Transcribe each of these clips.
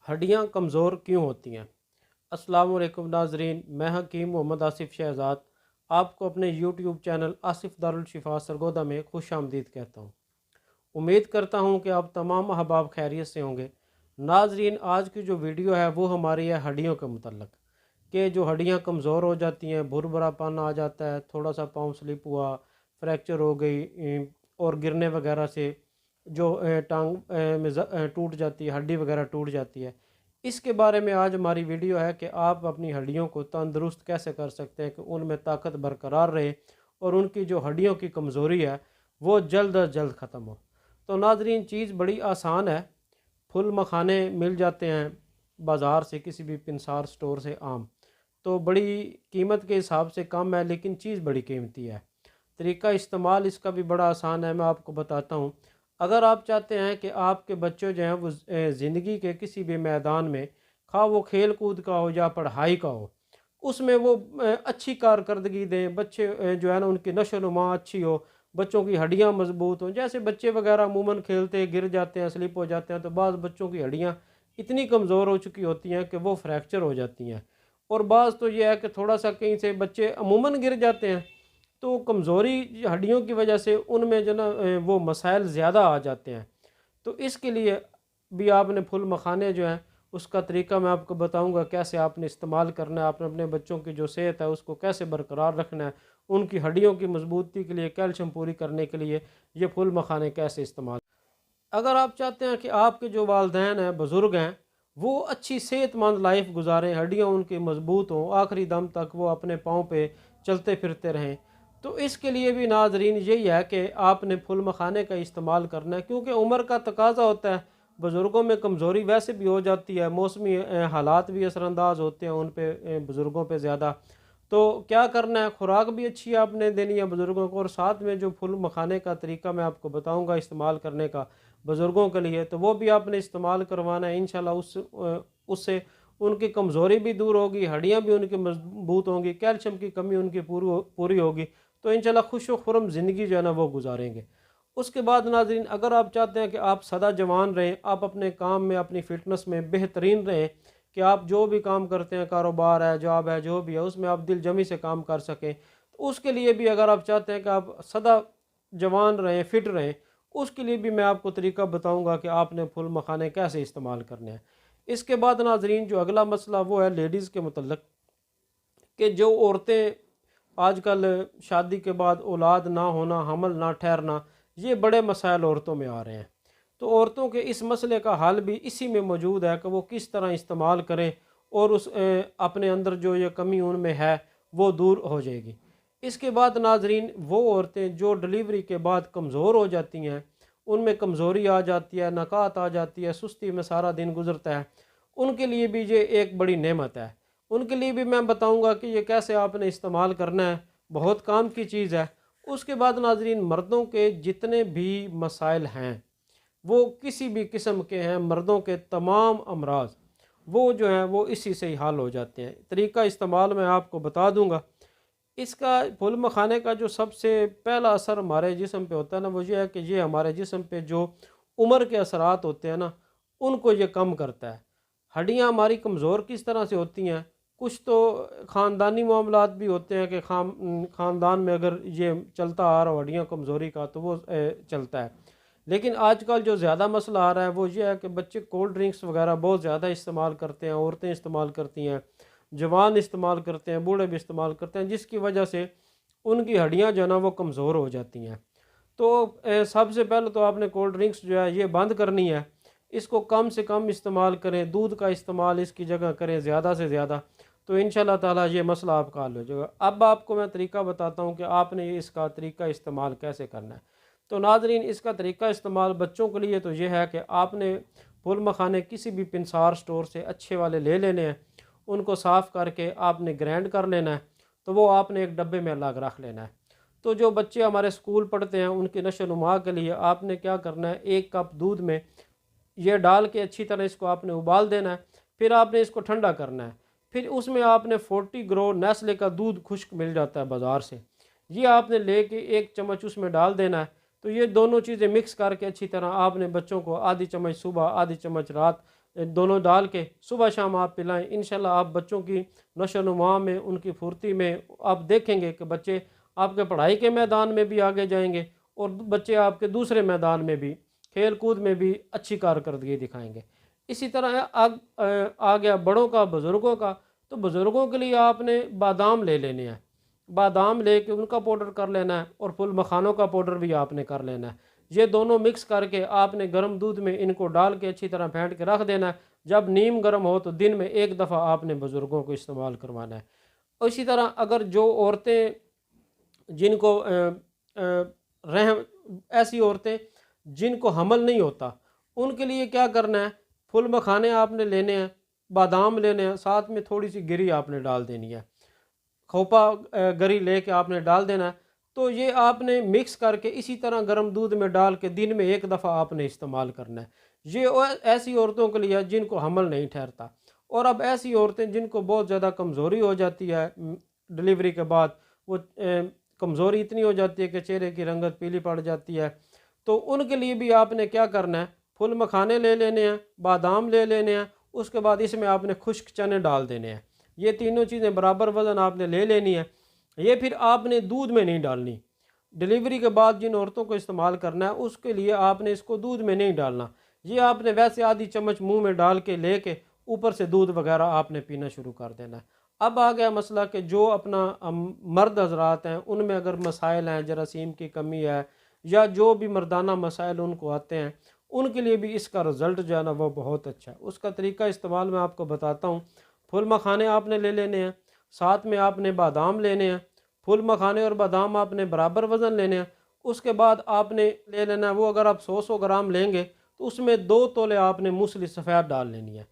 हड्डियाँ कमज़ोर क्यों होती हैं? अस्सलाम वालेकुम नाज़रीन, मैं हकीम मोहम्मद आसिफ़ शहज़ाद आपको अपने यूट्यूब चैनल आसिफ़ दारुल शिफ़ा सरगोदा में खुशामदीद कहता हूँ। उम्मीद करता हूँ कि आप तमाम अहबाब खैरियत से होंगे। नाज़रीन, आज की जो वीडियो है वो हमारी है हड्डियों के मुतल्लक़, कि जो हड्डियाँ कमज़ोर हो जाती हैं, भुरभुरापन आ जाता है, थोड़ा सा पाँव स्लिप हुआ, फ्रैक्चर हो गई और गिरने वगैरह से जो टांग में टूट जाती है, हड्डी वगैरह टूट जाती है। इसके बारे में आज हमारी वीडियो है कि आप अपनी हड्डियों को तंदुरुस्त कैसे कर सकते हैं कि उनमें ताकत बरकरार रहे और उनकी जो हड्डियों की कमज़ोरी है वो जल्द अज जल्द ख़त्म हो। तो नाज़रीन, चीज़ बड़ी आसान है। फुल मखाने मिल जाते हैं बाज़ार से, किसी भी पिंसार स्टोर से आम। तो बड़ी कीमत के हिसाब से कम है, लेकिन चीज़ बड़ी कीमती है। तरीका इस्तेमाल इसका भी बड़ा आसान है, मैं आपको बताता हूँ। अगर आप चाहते हैं कि आपके बच्चे जो हैं वो ज़िंदगी के किसी भी मैदान में, खा वो खेल कूद का हो या पढ़ाई का हो, उसमें वो अच्छी कारकर्दगी दें। बच्चे जो है ना, उनकी नशो नुमा अच्छी हो, बच्चों की हड्डियाँ मजबूत हों। जैसे बच्चे वगैरह अमूमन खेलते गिर जाते हैं, स्लिप हो जाते हैं, तो बाज़ बच्चों की हड्डियाँ इतनी कमज़ोर हो चुकी होती हैं कि वो फ्रैक्चर हो जाती हैं। और बाज़ तो ये है कि थोड़ा सा कहीं से बच्चे अमूमन गिर जाते हैं, तो कमज़ोरी हड्डियों की वजह से उनमें जो ना वो मसाइल ज़्यादा आ जाते हैं। तो इसके लिए भी आपने फुल मखाने जो हैं उसका तरीका मैं आपको बताऊंगा, कैसे आपने इस्तेमाल करना है। आपने अपने बच्चों की जो सेहत है उसको कैसे बरकरार रखना है, उनकी हड्डियों की मजबूती के लिए, कैल्शियम पूरी करने के लिए ये फुल मखाने कैसे इस्तेमाल। अगर आप चाहते हैं कि आपके जो वालदैन हैं, बुज़ुर्ग हैं, वो अच्छी सेहतमंद लाइफ गुजारें, हड्डियाँ उनकी मजबूत हों, आखिरी दम तक वो अपने पाँव पे चलते फिरते रहें, तो इसके लिए भी नाजरीन यही है कि आपने फुल मखाने का इस्तेमाल करना है। क्योंकि उम्र का तकाजा होता है, बुज़ुर्गों में कमज़ोरी वैसे भी हो जाती है, मौसमी हालात भी असरअंदाज होते हैं उन पे, बुज़ुर्गों पे ज़्यादा। तो क्या करना है, खुराक भी अच्छी आपने देनी है बुज़ुर्गों को, और साथ में जो फुल मखाने का तरीका मैं आपको बताऊंगा इस्तेमाल करने का बुज़ुर्गों के लिए, तो वो भी आपने इस्तेमाल करवाना है। इंशाल्लाह उससे उनकी कमज़ोरी भी दूर होगी, हड्डियाँ भी उनकी मजबूत होंगी, कैल्शियम की कमी उनकी पूरी होगी। तो इंशाल्लाह खुश व खुर्रम ज़िंदगी जो है ना वो गुजारेंगे। उसके बाद नाज़रीन, अगर आप चाहते हैं कि आप सदा जवान रहें, आप अपने काम में, अपनी फ़िटनेस में बेहतरीन रहें, कि आप जो भी काम करते हैं, कारोबार है, जॉब है, जो भी है, उसमें आप दिल जमी से काम कर सकें, तो उसके लिए भी अगर आप चाहते हैं कि आप सदा जवान रहें, फिट रहें, उसके लिए भी मैं आपको तरीका बताऊंगा कि आपने फुल मखाने कैसे इस्तेमाल करने हैं। इसके बाद नाजरीन, जो अगला मसला वो है लेडीज़ के मतलब, कि जो औरतें आजकल शादी के बाद औलाद ना होना, हमल ना ठहरना, ये बड़े मसाइल औरतों में आ रहे हैं। तो औरतों के इस मसले का हल भी इसी में मौजूद है कि वो किस तरह इस्तेमाल करें और उस अपने अंदर जो ये कमी उनमें है वो दूर हो जाएगी। इसके बाद नाजरीन, वो औरतें जो डिलीवरी के बाद कमज़ोर हो जाती हैं, उनमें कमज़ोरी आ जाती है, नकात आ जाती है, सुस्ती में सारा दिन गुजरता है, उनके लिए भी ये एक बड़ी नेमत है। उनके लिए भी मैं बताऊंगा कि ये कैसे आपने इस्तेमाल करना है, बहुत काम की चीज़ है। उसके बाद नाजरीन, मर्दों के जितने भी मसाइल हैं, वो किसी भी किस्म के हैं, मर्दों के तमाम अमराज वो जो हैं वो इसी से ही हल हो जाते हैं। तरीका इस्तेमाल मैं आपको बता दूंगा। इसका फुल मखाने का जो सबसे पहला असर हमारे जिस्म पे होता है ना, वो ये है कि ये हमारे जिस्म पे जो उम्र के असरात होते हैं ना, उनको ये कम करता है। हड्डियाँ हमारी कमज़ोर किस तरह से होती हैं, कुछ तो ख़ानदानी मामलात भी होते हैं कि ख़ानदान में अगर ये चलता आ रहा हो हड्डियाँ कमज़ोरी का, तो वो चलता है। लेकिन आजकल जो ज़्यादा मसला आ रहा है वो ये है कि बच्चे कोल्ड ड्रिंक्स वगैरह बहुत ज़्यादा इस्तेमाल करते हैं, औरतें इस्तेमाल करती हैं, जवान इस्तेमाल करते हैं, बूढ़े भी इस्तेमाल करते हैं, जिसकी वजह से उनकी हड्डियां जो है ना वो कमज़ोर हो जाती हैं। तो सबसे पहले तो आपने कोल्ड ड्रिंक्स जो है ये बंद करनी है, इसको कम से कम इस्तेमाल करें, दूध का इस्तेमाल इसकी जगह करें ज़्यादा से ज़्यादा, तो इंशाल्लाह ताला ये मसला आपका हल हो जाएगा। अब आपको मैं तरीका बताता हूँ कि आपने इसका तरीका इस्तेमाल कैसे करना है। तो नाजरीन, इसका तरीका इस्तेमाल बच्चों के लिए तो ये है कि आपने फुल मखाने किसी भी पिंसार स्टोर से अच्छे वाले ले लेने हैं, उनको साफ़ करके आपने ग्राइंड कर लेना है, तो वो आपने एक डब्बे में अलग रख लेना है। तो जो बच्चे हमारे स्कूल पढ़ते हैं उनकी नशो नुमा के लिए आपने क्या करना है, 1 कप दूध में ये डाल के अच्छी तरह इसको आपने उबाल देना है। फिर आपने इसको ठंडा करना है। फिर उसमें आपने 40 ग्रो नेस्ले का दूध खुश्क मिल जाता है बाज़ार से, ये आपने लेके 1 चम्मच उसमें डाल देना है। तो ये दोनों चीज़ें मिक्स करके अच्छी तरह आपने बच्चों को आधी चम्मच सुबह, आधी चम्मच रात दोनों डाल के सुबह शाम आप पिलाएं। इंशाल्लाह आप बच्चों की नशो-नुमा में, उनकी फुर्ती में आप देखेंगे कि बच्चे आपके पढ़ाई के मैदान में भी आगे जाएंगे और बच्चे आपके दूसरे मैदान में भी, खेल कूद में भी अच्छी कारकर्दगी दिखाएंगे। इसी तरह आ गया बड़ों का, बुज़ुर्गों का। तो बुज़ुर्गों के लिए आपने बादाम ले लेने हैं, बादाम लेके उनका पाउडर कर लेना है और फुल मखानों का पाउडर भी आपने कर लेना है। ये दोनों मिक्स करके आपने गर्म दूध में इनको डाल के अच्छी तरह फेंट के रख देना है। जब नीम गर्म हो तो दिन में एक दफ़ा आपने बुज़ुर्गों को इस्तेमाल करवाना है। और इसी तरह अगर जो औरतें जिनको रह ऐसी औरतें जिनको हमल नहीं होता, उनके लिए क्या करना है, फुल मखाने आपने लेने हैं, बादाम लेने हैं, साथ में थोड़ी सी गिरी आपने डाल देनी है, खोपा गरी लेके आपने डाल देना है। तो ये आपने मिक्स करके इसी तरह गर्म दूध में डाल के दिन में एक दफ़ा आपने इस्तेमाल करना है। ये ऐसी औरतों के लिए जिनको हमल नहीं ठहरता। और अब ऐसी औरतें जिनको बहुत ज़्यादा कमज़ोरी हो जाती है डिलीवरी के बाद, वो कमज़ोरी इतनी हो जाती है कि चेहरे की रंगत पीली पड़ जाती है, तो उनके लिए भी आपने क्या करना है, फुल मखाने ले लेने हैं, बादाम ले लेने हैं, उसके बाद इसमें आपने खुश्क चने डाल देने हैं। ये तीनों चीज़ें बराबर वज़न आपने ले लेनी है। ये फिर आपने दूध में नहीं डालनी। डिलीवरी के बाद जिन औरतों को इस्तेमाल करना है उसके लिए आपने इसको दूध में नहीं डालना। ये आपने वैसे आधी चम्मच मुंह में डाल के लेके ऊपर से दूध वगैरह आपने पीना शुरू कर देना है। अब आ गया मसला कि जो अपना मर्द हजरात हैं उनमें अगर मसाइल हैं, जरासीम की कमी है या जो भी मर्दाना मसाइल उनको आते हैं, उनके लिए भी इसका रिज़ल्ट जो है ना वो बहुत अच्छा है। उसका तरीका इस्तेमाल मैं आपको बताता हूँ। फुल मखाने आपने ले लेने हैं, साथ में आपने बादाम लेने हैं। फुल मखाने और बादाम आपने बराबर वज़न लेने हैं। उसके बाद आपने ले लेना है, वो अगर आप 100 ग्राम लेंगे तो उसमें 2 तोले आपने मूसली सफ़ेद डाल लेनी है।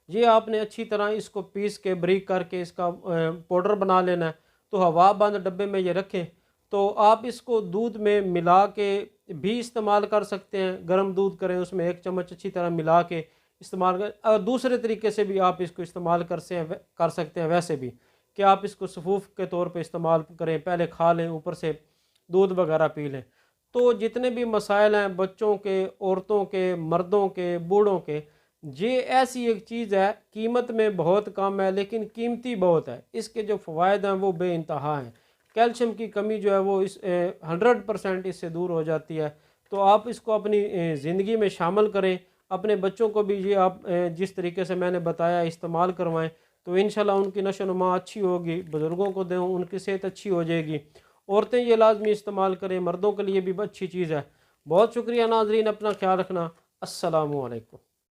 ये आपने अच्छी तरह इसको पीस के बारीक करके इसका पाउडर बना लेना है। तो हवा बंद डब्बे में ये रखें। तो आप इसको दूध में मिला के भी इस्तेमाल कर सकते हैं। गर्म दूध करें, उसमें 1 चम्मच अच्छी तरह मिला के इस्तेमाल करें। और दूसरे तरीके से भी आप इसको इस्तेमाल कर सकते हैं वैसे भी, कि आप इसको सफ़ूफ के तौर पे इस्तेमाल करें, पहले खा लें, ऊपर से दूध वगैरह पी लें। तो जितने भी मसाइल हैं बच्चों के, औरतों के, मर्दों के, बूढ़ों के, ये ऐसी एक चीज़ है, कीमत में बहुत कम है लेकिन कीमती बहुत है। इसके जो फ़वाइद हैं वो बेइंतहा हैं। कैल्शियम की कमी जो है वो इस 100% इससे दूर हो जाती है। तो आप इसको अपनी ज़िंदगी में शामिल करें। अपने बच्चों को भी ये आप जिस तरीके से मैंने बताया इस्तेमाल करवाएं, तो इंशाल्लाह उनकी नशो-नुमा अच्छी होगी। बुज़ुर्गों को दें, उनकी सेहत अच्छी हो जाएगी। औरतें ये लाजमी इस्तेमाल करें, मर्दों के लिए भी अच्छी चीज़ है। बहुत शुक्रिया नाजरीन, अपना ख्याल रखना। अस्सलामु अलैकुम।